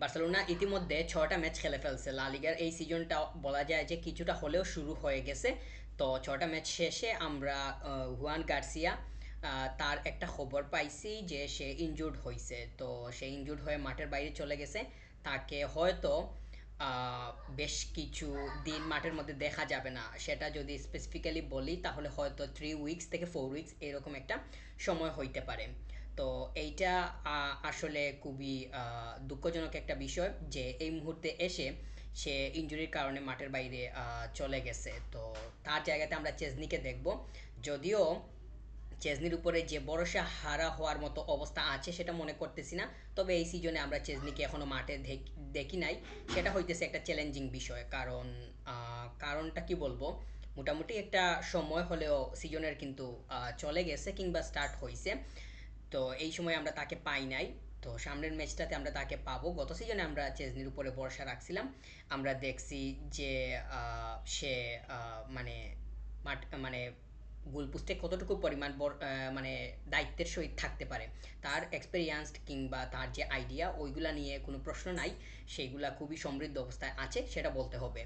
Barcelona ইতিমধ্যে 6টা match খেলে ফেলছে। লা লিগার এই সিজনটা বলা যায় যে কিছুটা হলেও শুরু হয়ে গেছে। তো 6টা ম্যাচ শেষে আমরা হুয়ান গার্সিয়া তার একটা খবর পাইছি যে সে ইনজুর্ড হয়েছে। তো সে ইনজুর্ড হয়ে মাঠের বাইরে চলে গেছে। তাকে হয়তো বেশ কিছু দিন মাঠের মধ্যে দেখা যাবে না। সেটা যদি স্পেসিফিক্যালি বলি তাহলে হয়তো 3 উইকস থেকে 4 উইকস এরকম একটা সময় হইতে পারে। তো এইটা আসলে খুবই দুঃখজনক একটা বিষয় যে এই মুহূর্তে এসে সে ইনজুরির কারণে মাঠের বাইরে চলে গেছে। তো তার জায়গাতে আমরা চেজনিকে দেখব। যদিও চেজনির উপরে যে ভরসা হারা হওয়ার মতো অবস্থা আছে সেটা মনে করতেছি না। তবে এই সিজনে আমরা চেজনিকে এখনো মাঠে দেখি নাই। সেটা হইতেছে একটা চ্যালেঞ্জিং বিষয়। কারণটা কি বলবো, মোটামুটি একটা সময় হলেও সিজনের কিন্তু চলে গেছে কিংবা স্টার্ট হয়েছে। তো এই সময় আমরা তাকে পাই নাই। তো সামনের ম্যাচটাতে আমরা তাকে পাবো। গত সিজনে আমরা চেজনির উপরে ভরসা রাখছিলাম। আমরা দেখছি যে সে মানে মানে গোলপোস্টে কতটুকু পরিমাণ মানে দায়িত্বের সহিত থাকতে পারে। তার এক্সপেরিয়েন্সড কিংবা তার যে আইডিয়া ওইগুলা নিয়ে কোনো প্রশ্ন নাই। সেইগুলা খুবই সমৃদ্ধ অবস্থায় আছে সেটা বলতে হবে।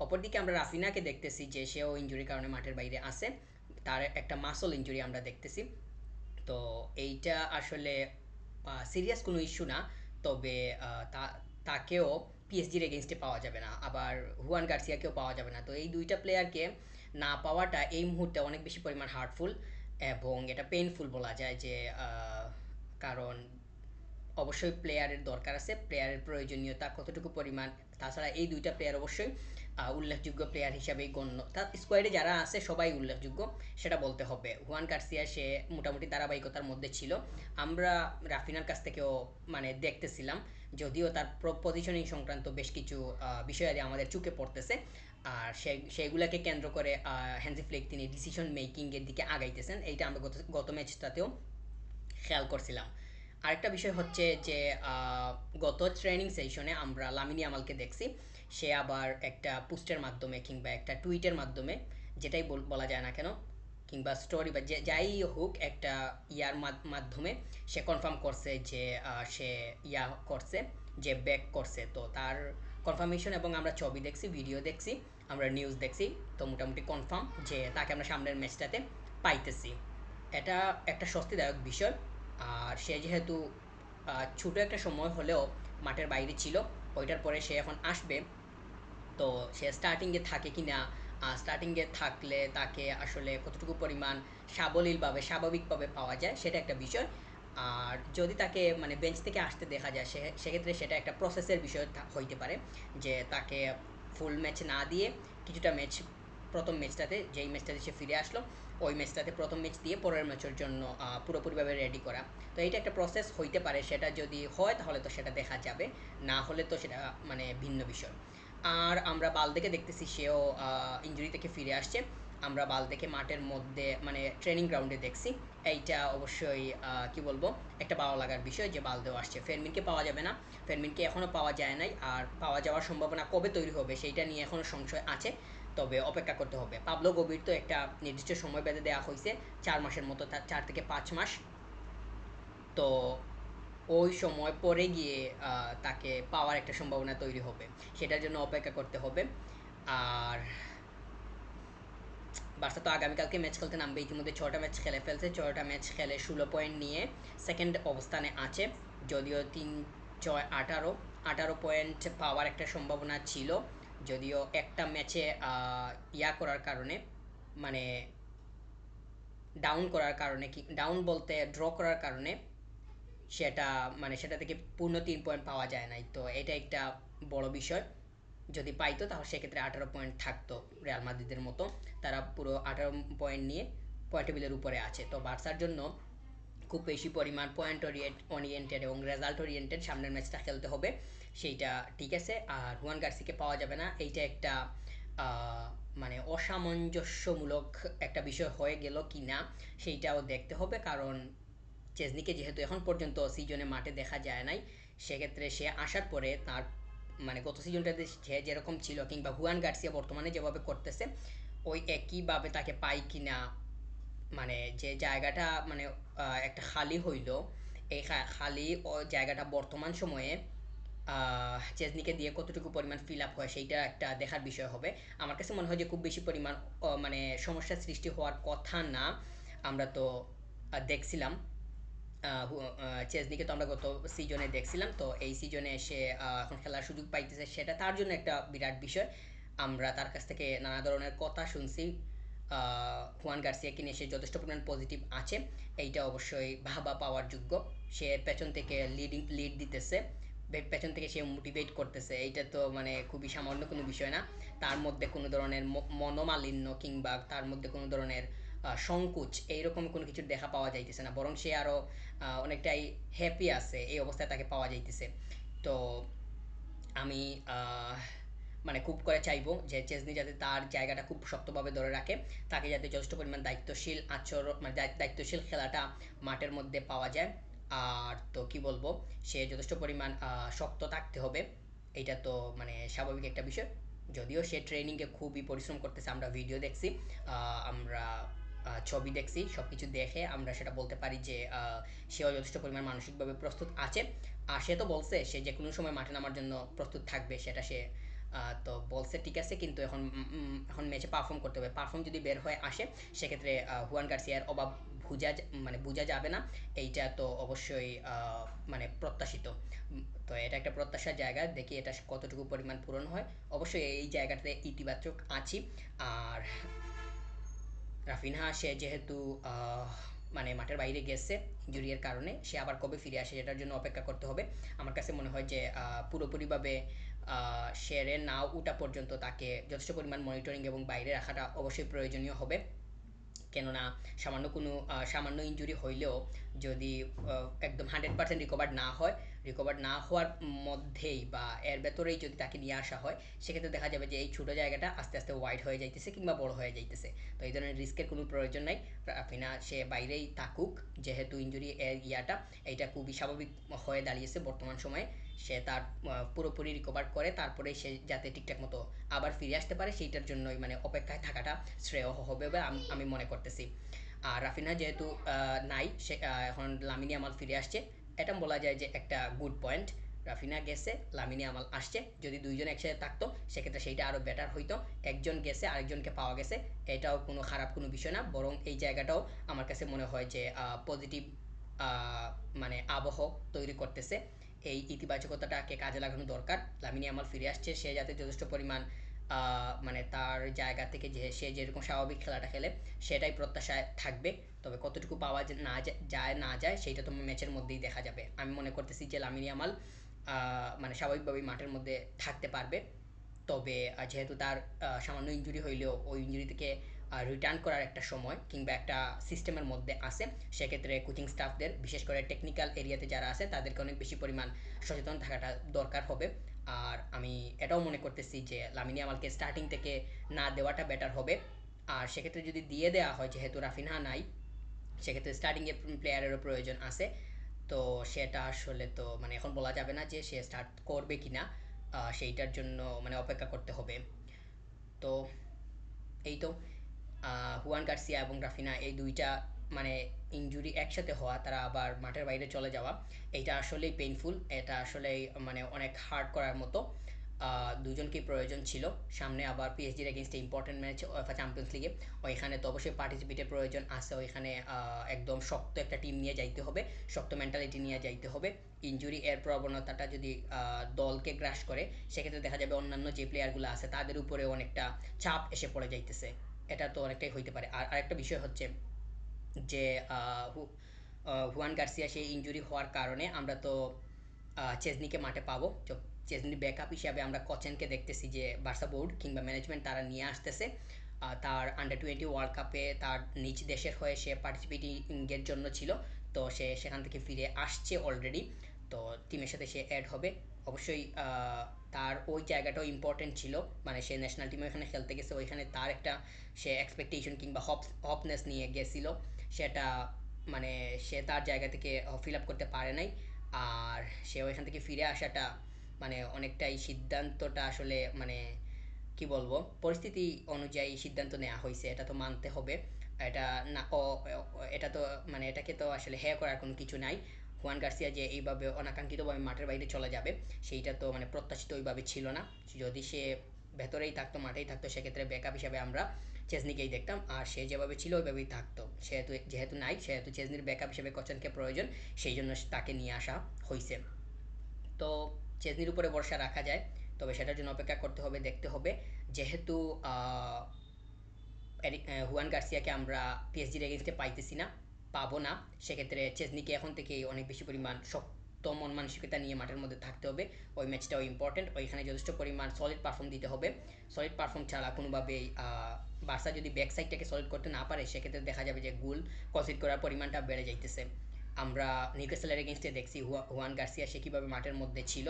অপরদিকে আমরা রাফিনাকে দেখতেছি যে সেও ইনজুরির কারণে মাঠের বাইরে আছে। তার একটা মাসল ইনজুরি আমরা দেখতেছি। তো এইটা আসলে সিরিয়াস কোনো ইস্যু না। তবে তাকেও পিএসজির এগেনস্টে পাওয়া যাবে না, আবার হুয়ান গার্সিয়াকেও পাওয়া যাবে না। তো এই দুইটা প্লেয়ারকে না পাওয়াটা এই মুহূর্তে অনেক বেশি পরিমাণ হার্টফুল এবং এটা পেইনফুল বলা যায় যে কারণ অবশ্যই প্লেয়ারের দরকার আছে, প্লেয়ারের প্রয়োজনীয়তা কতটুকু পরিমাণ। তাছাড়া এই দুইটা প্লেয়ার অবশ্যই উল্লেখযোগ্য প্লেয়ার হিসাবেই গণ্য। তার স্কোয়াডে যারা আছে সবাই উল্লেখযোগ্য সেটা বলতে হবে। হুয়ান গার্সিয়া সে মোটামুটি ধারাবাহিকতার মধ্যে ছিল। আমরা রাফিনার কাছ থেকেও মানে দেখতেছিলাম, যদিও তার পজিশনিং সংক্রান্ত বেশ কিছু বিষয়াদি আমাদের চোখে পড়তেছে। আর সেইগুলোকে কেন্দ্র করে হ্যান্সি ফ্লিক তিনি ডিসিশন মেকিংয়ের দিকে আগাইতেছেন। এইটা আমরা গত ম্যাচটাতেও খেয়াল করছিলাম। আরেকটা বিষয় হচ্ছে যে গত ট্রেনিং সেশনে আমরা লামিনী আমালকে দেখছি। সে আবার একটা পোস্টের মাধ্যমে কিংবা একটা টুইটের মাধ্যমে, যেটাই বলা যায় না কেন, কিংবা স্টোরি বা যাই হোক, একটা ইয়ার মাধ্যমে সে কনফার্ম করছে যে সে ইয়া করছে, যে ব্যাক করছে। তো তার কনফার্মেশন এবং আমরা ছবি দেখছি, ভিডিও দেখছি, আমরা নিউজ দেখছি। তো মোটামুটি কনফার্ম যে তাকে আমরা সামনের ম্যাচটাতে পাইতেছি। এটা একটা স্বস্তিদায়ক বিষয়। আর সে যেহেতু ছোটো একটা সময় হলেও মাঠের বাইরে ছিল, ওইটার পরে সে এখন আসবে। তো সে স্টার্টিংয়ে থাকে কি না, স্টার্টিংয়ে থাকলে তাকে আসলে কতটুকু পরিমাণ সাবলীলভাবে স্বাভাবিকভাবে পাওয়া যায় সেটা একটা বিষয়। আর যদি তাকে মানে বেঞ্চ থেকে আসতে দেখা যায় সেক্ষেত্রে সেটা একটা প্রসেসের বিষয় হইতে পারে। যে তাকে ফুল ম্যাচ না দিয়ে কিছুটা ম্যাচ, প্রথম ম্যাচটাতে যেই ম্যাচটাতে সে ফিরে আসলো ওই ম্যাচটাতে প্রথম ম্যাচ দিয়ে পরের ম্যাচের জন্য পুরোপুরিভাবে রেডি করা। তো এইটা একটা প্রসেস হইতে পারে। সেটা যদি হয় তাহলে তো সেটা দেখা যাবে, না হলে তো সেটা মানে ভিন্ন বিষয়। আর আমরা বালদেকে দেখতেছি সেও ইঞ্জুরি থেকে ফিরে আসছে। আমরা বালদেকে মাঠের মধ্যে মানে ট্রেনিং গ্রাউন্ডে দেখছি। এইটা অবশ্যই কি বলবো, একটা ভালো লাগার বিষয় যে বালদেও আসছে। ফেরমিনকে পাওয়া যাবে না, ফেরমিনকে এখনও পাওয়া যায় নাই। আর পাওয়া যাওয়ার সম্ভাবনা কবে তৈরি হবে সেইটা নিয়ে এখনও সংশয় আছে। তবে অপেক্ষা করতে হবে। পাবলো গভীর তো একটা নির্দিষ্ট সময় বেঁধে দেওয়া হয়েছে, 4 মাসের মতো, 4 থেকে 5 মাস। তো ওই সময় পরে গিয়ে তাকে পাওয়ার একটা সম্ভাবনা তৈরি হবে। সেটার জন্য অপেক্ষা করতে হবে। আর বার্সা তো আগামীকালকে ম্যাচ খেলতে নামবে। ইতিমধ্যে 6টা ম্যাচ খেলে ফেলছে। 6টা ম্যাচ খেলে 16 পয়েন্ট নিয়ে সেকেন্ড অবস্থানে আছে। যদিও 3 6 18 18 পয়েন্ট পাওয়ার একটা সম্ভাবনা ছিল, যদিও একটা ম্যাচে ইয়া করার কারণে, মানে ডাউন করার কারণে, কি ডাউন বলতে ড্র করার কারণে সেটা মানে সেটা থেকে পূর্ণ 3 পয়েন্ট পাওয়া যায় নাই। তো এটা একটা বড় বিষয়। যদি পাইতো তাহলে সেক্ষেত্রে 18 পয়েন্ট থাকতো রিয়াল মাদ্রিদের মতো। তারা পুরো 18 পয়েন্ট নিয়ে পয়েন্ট টেবিলের উপরে আছে। তো বার্সার জন্য খুব বেশি পরিমাণ পয়েন্ট ওরিয়েন্টেড এবং রেজাল্ট ওরিয়েন্টেড সামনের ম্যাচটা খেলতে হবে। সেইটা ঠিক আছে। আর হুয়ান গার্সিকে পাওয়া যাবে না, এইটা একটা আহ, মানে অসামঞ্জস্যমূলক একটা বিষয় হয়ে গেল কি না সেইটাও দেখতে হবে। কারণ চেজনিকে যেহেতু এখন পর্যন্ত সিজনে মাঠে দেখা যায় নাই, সেক্ষেত্রে সে আসার পরে তার মানে গত সিজনটাতে সে যেরকম ছিল কিংবা হুয়ান গার্সিয়া বর্তমানে যেভাবে করতেছে ওই একইভাবে তাকে পাই কি না, মানে যে জায়গাটা মানে একটা খালি হইল, এই খালি ও জায়গাটা বর্তমান সময়ে চেজনিকে দিয়ে কতটুকু পরিমাণ ফিল আপ হয় সেইটা একটা দেখার বিষয় হবে। আমার কাছে মনে হয় যে খুব বেশি পরিমাণ মানে সমস্যার সৃষ্টি হওয়ার কথা না। আমরা তো দেখছিলাম চেজনিকে তো আমরা গত সিজনে দেখছিলাম, তো এই সিজনে এসে এখন খেলার সুযোগ পাইতেছে, সেটা তার জন্য একটা বিরাট বিষয়। আমরা তার কাছ থেকে নানা ধরনের কথা শুনছি। হুয়ান গার্সিয়াকে নিয়ে সে যথেষ্ট পরিমাণ পজিটিভ আছে, এইটা অবশ্যই ভাবা পাওয়ার যোগ্য। সে পেছন থেকে লিড দিতেছে, পেছন থেকে সে মোটিভেট করতেছে, এইটা তো মানে খুবই সামান্য কোনো বিষয় না। তার মধ্যে কোনো ধরনের মনোমালিন্য কিংবা তার মধ্যে কোনো ধরনের সংকোচ এইরকম কোনো কিছু দেখা পাওয়া যাইতেছে না, বরং সে আরও অনেকটাই হ্যাপি আছে এই অবস্থায় তাকে পাওয়া যাইতেছে। তো আমি মানে খুব করে চাইবো যে চেজনি যাতে তার জায়গাটা খুব শক্তভাবে ধরে রাখে, তাকে যাতে যথেষ্ট পরিমাণ দায়িত্বশীল আচরণ মানে দায়িত্বশীল খেলাটা মাঠের মধ্যে পাওয়া যায়। আর তো কি বলবো, সে যথেষ্ট পরিমাণ শক্ত থাকতে হবে, এটা তো মানে স্বাভাবিক একটা বিষয়। যদিও সে ট্রেনিংয়ে খুবই পরিশ্রম করতেছে, আমরা ভিডিও দেখছি, আমরা ছবি দেখছি, সব কিছু দেখে আমরা সেটা বলতে পারি যে সেও যথেষ্ট পরিমাণ মানসিকভাবে প্রস্তুত আছে। আর সে তো বলছে সে যে কোনো সময় মাঠে নামার জন্য প্রস্তুত থাকবে, সেটা সে তো বলছে ঠিক আছে, কিন্তু এখন ম্যাচে পারফর্ম করতে হবে। পারফর্ম যদি বের হয়ে আসে সেক্ষেত্রে হুয়ান গার্সিয়ার অভাব মানে বোঝা যাবে না, এইটা তো অবশ্যই মানে প্রত্যাশিত। তো এটা একটা প্রত্যাশার জায়গা, দেখি এটা কতটুকু পরিমাণ পূরণ হয়। অবশ্যই এই জায়গাটাতে ইতিবাচক আছি। আর রাফিনহা সে যেহেতু মানে মাঠের বাইরে গেছে ইঞ্জুরির কারণে, সে আবার কবে ফিরে আসে সেটার জন্য অপেক্ষা করতে হবে। আমার কাছে মনে হয় যে পুরোপুরিভাবে সেরে নাও ওঠা পর্যন্ত তাকে যথেষ্ট পরিমাণ মনিটরিং এবং বাইরে রাখাটা অবশ্যই প্রয়োজনীয় হবে। কেননা সামান্য ইনজুরি হইলেও যদি একদম 100% রিকভার না হওয়ার মধ্যেই বা এর ভেতরেই যদি তাকে নিয়ে আসা হয়, সেক্ষেত্রে দেখা যাবে যে এই ছোটো জায়গাটা আস্তে আস্তে ওয়াইড হয়ে যাইতেছে কিংবা বড় হয়ে যাইতেছে। তো এই ধরনের রিস্কের কোনো প্রয়োজন নাই। রাফিনা সে বাইরেই থাকুক, যেহেতু ইনজুরি এর এইটা খুবই স্বাভাবিক হয়ে দাঁড়িয়েছে বর্তমান সময়ে। সে তার পুরোপুরি রিকভার করে তারপরে সে যাতে ঠিকঠাক মতো আবার ফিরে আসতে পারে, সেইটার জন্যই মানে অপেক্ষায় থাকাটা শ্রেয় হবে বলে আমি মনে করতেছি। আর রাফিনা যেহেতু নাই, সে এখন লামিনী আমাল ফিরে আসছে, এটা বলা যায় যে একটা গুড পয়েন্ট। রাফিনা গেছে, লামিনী আমাল আসছে, যদি দুইজন একসাথে থাকতো সেক্ষেত্রে সেইটা আরও বেটার হইতো। একজন গেছে আরেকজনকে পাওয়া গেছে, এটাও কোনো খারাপ কোনো বিষয় না, বরং এই জায়গাটাও আমার কাছে মনে হয় যে পজিটিভ মানে আবহ তৈরি করতেছে। এই ইতিবাচকতাটাকে কাজে লাগানো দরকার। লামিনী আমাল ফিরে আসছে, সে যাতে যথেষ্ট পরিমাণ মানে তার জায়গা থেকে যে সে যেরকম স্বাভাবিক খেলাটা খেলে সেটাই প্রত্যাশায় থাকবে। তবে কতটুকু পাওয়া না যায় সেইটা তো ম্যাচের মধ্যেই দেখা যাবে। আমি মনে করতেছি যে লামিনী আমাল মানে স্বাভাবিকভাবেই মাঠের মধ্যে থাকতে পারবে। তবে যেহেতু তার সামান্য ইনজুরি হইলেও ওই ইনজুরি থেকে রিটার্ন করার একটা সময় কিংবা একটা সিস্টেমের মধ্যে আছে, সেক্ষেত্রে কোচিং স্টাফদের বিশেষ করে টেকনিক্যাল এরিয়াতে যারা আছে তাদেরকে অনেক বেশি পরিমাণ সচেতন থাকাটা দরকার হবে। আর আমি এটাও মনে করতেছি যে লামিনী আমালকে স্টার্টিং থেকে না দেওয়াটা বেটার হবে। আর সেক্ষেত্রে যদি দিয়ে দেওয়া হয়, যেহেতু রাফিনহা নাই, সেক্ষেত্রে স্টার্টিংয়ে প্লেয়ারেরও প্রয়োজন আছে। তো সেটা আসলে তো মানে এখন বলা যাবে না যে সে স্টার্ট করবে কি না, সেইটার জন্য মানে অপেক্ষা করতে হবে। তো এই তো হুয়ান গার্সিয়া এবং রাফিনা এই দুইটা মানে ইনজুরি একসাথে হওয়া, তারা আবার মাঠের বাইরে চলে যাওয়া, এইটা আসলেই পেইনফুল, এটা আসলেই মানে অনেক হার্ড করার মতো। দুজনকেই প্রয়োজন ছিল। সামনে আবার পিএসজির এগেনস্টে ইম্পর্টেন্ট ম্যাচ ওয়েফা চ্যাম্পিয়ন্স লিগে, ওইখানে তো অবশ্যই পার্টিসিপেটের প্রয়োজন আছে। ওইখানে একদম শক্ত একটা টিম নিয়ে যাইতে হবে, শক্ত মেন্টালিটি নিয়ে যাইতে হবে। ইনজুরি এর প্রবণতাটা যদি দলকে গ্রাস করে, সেক্ষেত্রে দেখা যাবে অন্যান্য যে প্লেয়ারগুলো আছে তাদের উপরে অনেকটা চাপ এসে পড়ে যাইতেছে। এটা তো অনেকটাই হইতে পারে। আর আরেকটা বিষয় হচ্ছে যে হুয়ান গার্সিয়া সেই ইনজুরি হওয়ার কারণে আমরা তো চেজনিকে মাঠে পাবো। তো চেজনি ব্যাকআপ হিসাবে আমরা কোচেনকে দেখতেছি যে বার্সা বোর্ড কিংবা ম্যানেজমেন্ট তারা নিয়ে আসতেছে। তার আন্ডার 20 ওয়ার্ল্ড কাপে তার নিজ দেশের হয়ে সে পার্টিসিপেটিংয়ের জন্য ছিল, তো সে সেখান থেকে ফিরে আসছে অলরেডি। তো টিমের সাথে সে অ্যাড হবে অবশ্যই। তার ওই জায়গাটাও ইম্পর্টেন্ট ছিল, মানে সে ন্যাশনাল টিমে ওইখানে খেলতে গেছে, ওইখানে তার একটা সে এক্সপেকটেশন কিংবা হপনেস নিয়ে গেছিল, সেটা মানে সে তার জায়গা থেকে ফিল আপ করতে পারে নাই। আর সে ওইখান থেকে ফিরে আসাটা মানে অনেকটাই সিদ্ধান্তটা আসলে মানে কি বলবো, পরিস্থিতি অনুযায়ী সিদ্ধান্ত নেওয়া হয়েছে, এটা তো মানতে হবে। এটা না এটা তো মানে এটাকে তো আসলে হ্যাঁ করার কোনো কিছু নাই। হুয়ান গার্সিয়া যে এইভাবে অনাকাঙ্ক্ষিতভাবে মাঠের বাইরে চলে যাবে সেইটা তো মানে প্রত্যাশিত ওইভাবে ছিল না। যদি সে ভেতরেই থাকতো, মাঠেই থাকতো, সেক্ষেত্রে ব্যাকআপ হিসাবে আমরা চেজনিকেই দেখতাম, আর সে যেভাবে ছিল ওইভাবেই থাকতো। সেহেতু যেহেতু নাই, সেহেতু চেজনির ব্যাকআপ হিসেবে কোচেনকে প্রয়োজন, সেই জন্য তাকে নিয়ে আসা হয়েছে। তো চেজনির উপরে ভরসা রাখা যায়, তবে সেটার জন্য অপেক্ষা করতে হবে, দেখতে হবে। যেহেতু হুয়ান গার্সিয়াকে আমরা পিএসজির এগেনস্টে পাইতেছি না, পাবো না, সেক্ষেত্রে চেজনিকে এখন থেকেই অনেক বেশি পরিমাণ শক্ত মন মানসিকতা নিয়ে মাঠের মধ্যে থাকতে হবে। ওই ম্যাচটাও ইম্পর্টেন্ট, ওইখানে যথেষ্ট পরিমাণ সলিড পারফর্ম দিতে হবে। সলিড পারফর্ম ছাড়া কোনোভাবেই বার্সা যদি ব্যাক সাইডটাকে সলিড করতে না পারে, সেক্ষেত্রে দেখা যাবে যে গোল কনসিড করার পরিমাণটা বেড়ে যাইতেছে। আমরা নিউক্যাসলের এগেনস্টে দেখছি হুয়ান গার্সিয়া সে কীভাবে মাঠের মধ্যে ছিল,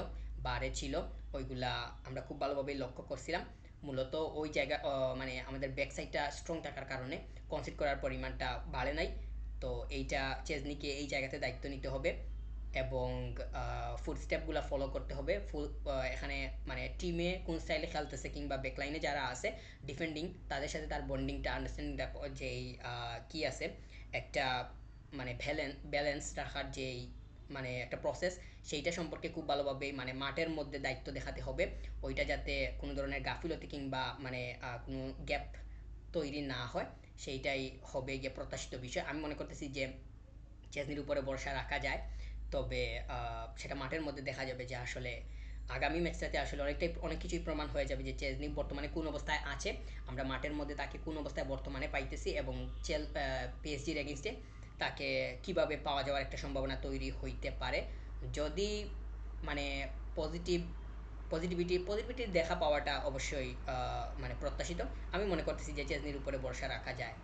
বারে ছিল, ওইগুলা আমরা খুব ভালোভাবেই লক্ষ্য করছিলাম। মূলত ওই জায়গা মানে আমাদের ব্যাক সাইডটা স্ট্রং থাকার কারণে কনসিড করার পরিমাণটা বাড়ে নাই। তো এইটা চেজনিকে এই জায়গাতে দায়িত্ব নিতে হবে এবং ফুড স্টেপগুলো ফলো করতে হবে। এখানে মানে টিমে কোন স্টাইলে খেলতেছে কিংবা ব্যাকলাইনে যারা আছে ডিফেন্ডিং, তাদের সাথে তার বন্ডিংটা, আন্ডারস্ট্যান্ডিংটা, যেই কী আছে একটা মানে ব্যালেন্স রাখার যেই মানে একটা প্রসেস, সেইটা সম্পর্কে খুব ভালোভাবে মানে মাঠের মধ্যে দায়িত্ব দেখাতে হবে। ওইটা যাতে কোনো ধরনের গাফিলতি কিংবা মানে কোনো গ্যাপ তৈরি না হয়, সেইটাই হবে গিয়ে প্রত্যাশিত বিষয়। আমি মনে করতেছি যে চেজনির উপরে ভরসা রাখা যায়, তবে সেটা মাঠের মধ্যে দেখা যাবে যে আসলে আগামী ম্যাচটাতে আসলে অনেক কিছুই প্রমাণ হয়ে যাবে যে চেজনি বর্তমানে কোন অবস্থায় আছে, আমরা মাঠের মধ্যে তাকে কোন অবস্থায় বর্তমানে পাইতেছি, এবং পিএসজির এগেনস্টে তাকে কিভাবে পাওয়া যাওয়ার একটা সম্ভাবনা তৈরি হইতে পারে। যদি মানে পজিটিভ পজিটিভিটি দেখা পাওয়াটা অবশ্যই মানে প্রত্যাশিত। আমি মনে করতেছি যে চেজনির উপরে ভরসা রাখা যায়।